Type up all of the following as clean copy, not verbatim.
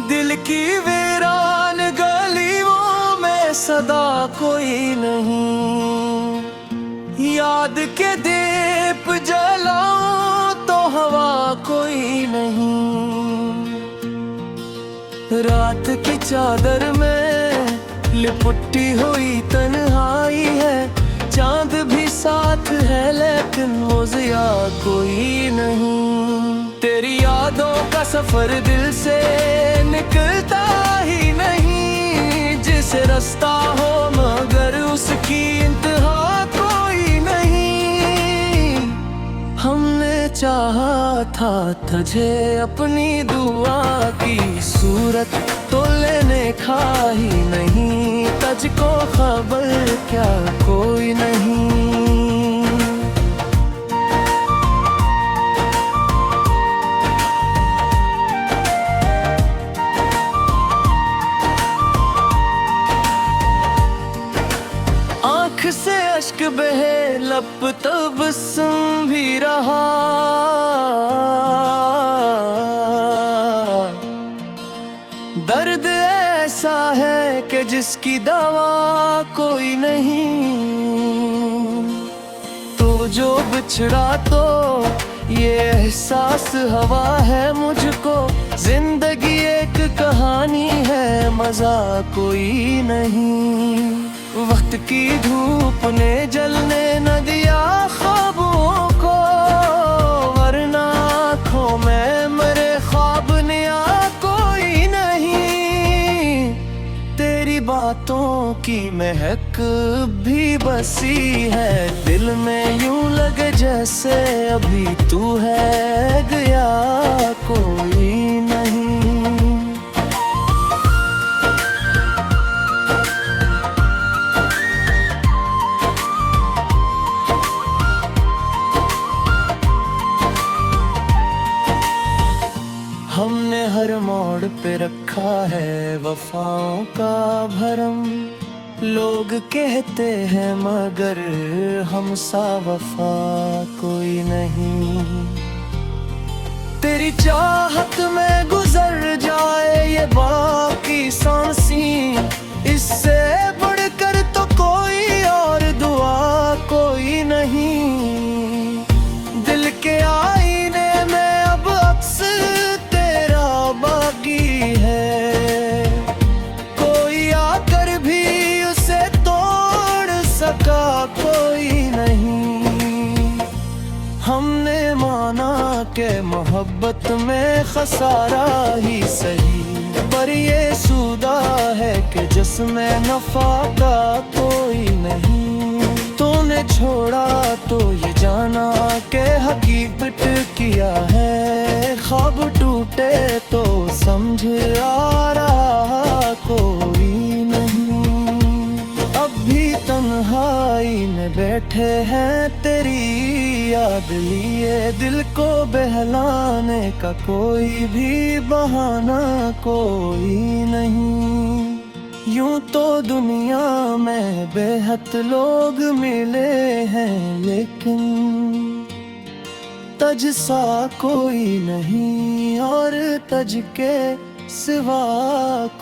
दिल की वीरान गलियों में सदा कोई नहीं। याद के दीप जलाऊं तो हवा कोई नहीं। रात की चादर में लिपटी हुई तन्हाई है। चांद भी साथ है लेकिन वो जिया कोई नहीं। तेरी यादों का सफर दिल से निकलता ही नहीं। जिसे रास्ता हो मगर उसकी इंतहा कोई नहीं। हमने चाहा था तुझे अपनी दुआ की सूरत तो लेने खा ही नहीं। तुझको खबर क्या कोई नहीं। आँख से अश्क बहे लब तबस्सुम भी रहा। दर्द ऐसा है कि जिसकी दवा कोई नहीं। तो जो बिछड़ा तो ये एहसास हवा है मुझको। जिंदगी एक कहानी है मजा कोई नहीं। वक्त की धूप ने जलने न दिया ख्वाबों को। वरना आँखों में मेरे ख्वाब नया कोई नहीं। तेरी बातों की महक भी बसी है दिल में। यूं लगे जैसे अभी तू है गया कोई नहीं। हमने हर मोड़ पे रखा है वफाओं का भरम। लोग कहते हैं मगर हम सा वफा कोई नहीं। तेरी चाहत में गुजर जाए ये बाकी सांसें। इससे बढ़कर तो कोई और दुआ कोई नहीं। दिल के आईने में अब अक्स है। कोई आकर भी उसे तोड़ सका कोई नहीं। हमने माना कि मोहब्बत में खसारा ही सही। पर ये सूदा है कि जिसमें नफा का कोई नहीं। तूने छोड़ा तो ये जाना कि हकीकत किया है। ख्वाब टूटे तो समझ आ रहा कोई नहीं। अब भी तन्हाई में बैठे हैं तेरी याद लिए। दिल को बहलाने का कोई भी बहाना कोई नहीं। यूं तो दुनिया में बेहद लोग मिले हैं लेकिन तज सा कोई नहीं। और तज के सिवा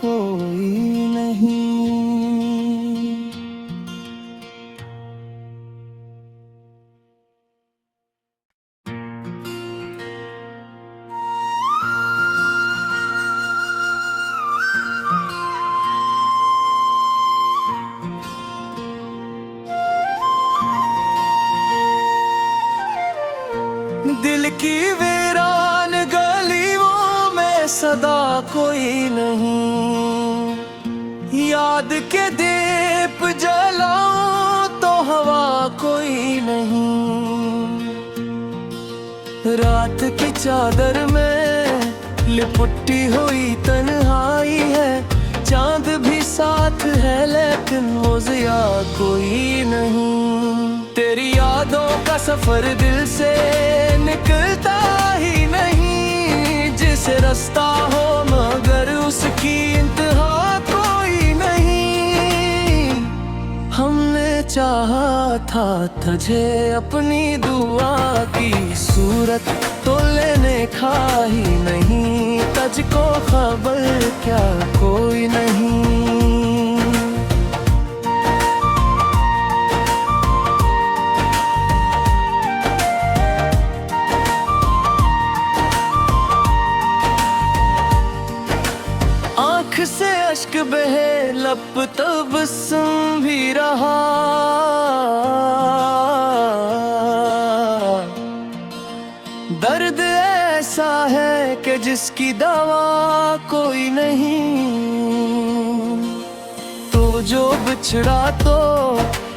कोई नहीं। दिल की वीरान गलियों में सदा कोई नहीं। याद के दीप जलाऊं तो हवा कोई नहीं। रात की चादर में लिपटी हुई तन्हाई है। चांद भी साथ है लेकिन वो जिया कोई नहीं। तेरी यादों का सफर दिल से निकलता ही नहीं। जिसे रास्ता हो मगर उसकी इंतहा कोई नहीं। हमने चाहा था तुझे अपनी दुआ की सूरत तो लेने का ही नहीं, तुझको खबर क्या कोई नहीं। आँख से अश्क बहे लब तबस्सुम भी रहा, दर्द ऐसा है कि जिसकी दवा कोई नहीं। तो जो बिछड़ा तो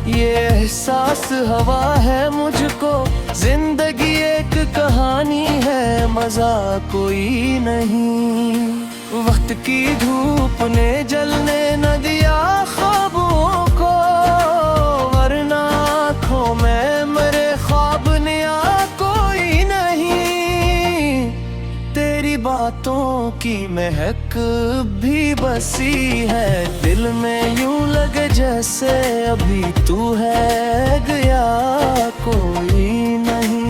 ये एहसास हवा है मुझको, जिंदगी एक कहानी है मजा कोई नहीं। वक्त की धूप ने जलने न दिया ख्वाबों को, वरना आँखों में मेरे ख्वाब नया कोई नहीं। तेरी बातों की महक भी बसी है दिल में, यूं लगे जैसे अभी तू है गया कोई नहीं।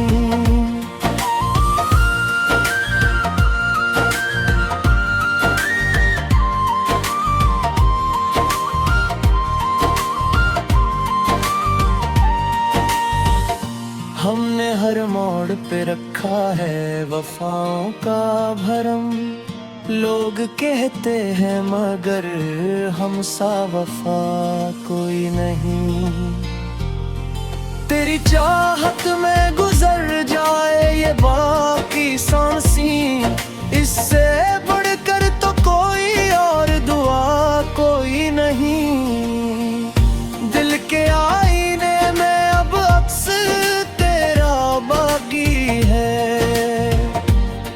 हमने हर मोड़ पे रखा है वफाओं का भरम, लोग कहते हैं मगर हम सा वफा कोई नहीं। तेरी चाहत में गुजर जाए ये बाकी सांसें, इससे बढ़कर तो कोई और दुआ कोई नहीं। दिल के आईने में अब अक्स बागी है,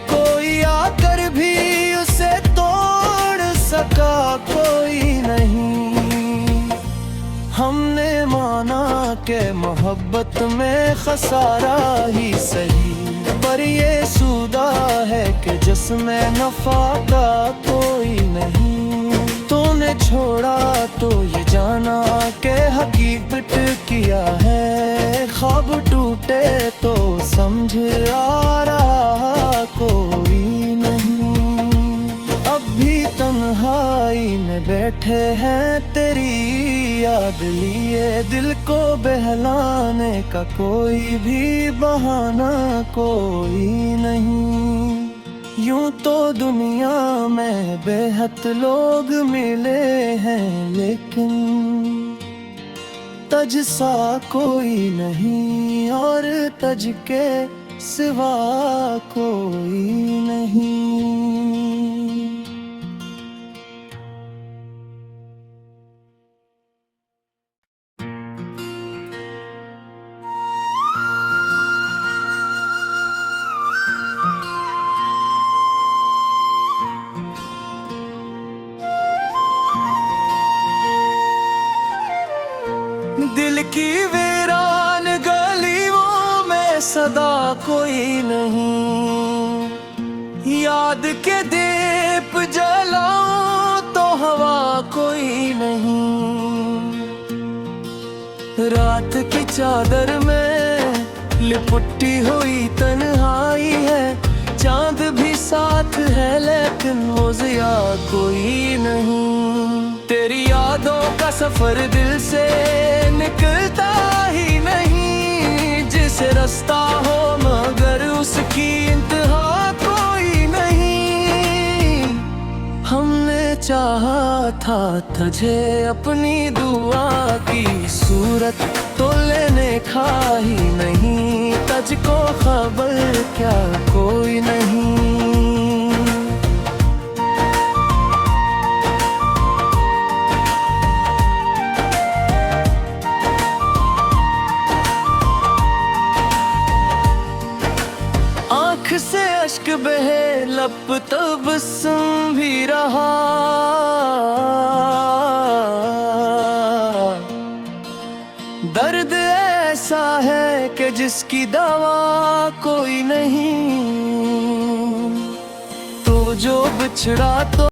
कोई आकर भी उसे तोड़ सका कोई नहीं। हमने माना कि मोहब्बत में खसारा ही सही, पर ये सूदा है कि जिसमें नफा का कोई नहीं। तूने छोड़ा तो ये जाना कि हकीकत किया है, ख्वाब टूटे तो समझ आ रहा कोई नहीं। अब भी तन्हाई में बैठे हैं तेरी याद लिए, दिल को बहलाने का कोई भी बहाना कोई नहीं। यूं तो दुनिया में बेहद लोग मिले हैं, लेकिन तज सा कोई नहीं और तज के सिवा कोई नहीं। दिल की वीरान गलियों में सदा कोई नहीं, याद के दीप जलाऊं तो हवा कोई नहीं। रात की चादर में लिपटी हुई तन्हाई है, चांद भी साथ है लेकिन वो ज़िया कोई नहीं। तेरी यादों का सफर दिल से निकलता ही नहीं, जिसे रास्ता हो मगर उसकी इंतहा कोई नहीं। हमने चाहा था तुझे अपनी दुआ की सूरत तो लेने का ही नहीं, तुझको खबर क्या कोई नहीं। आँख से अश्क बहे लब तबस्सुम भी रहा, दर्द ऐसा है कि जिसकी दवा कोई नहीं। तो जो बिछड़ा तो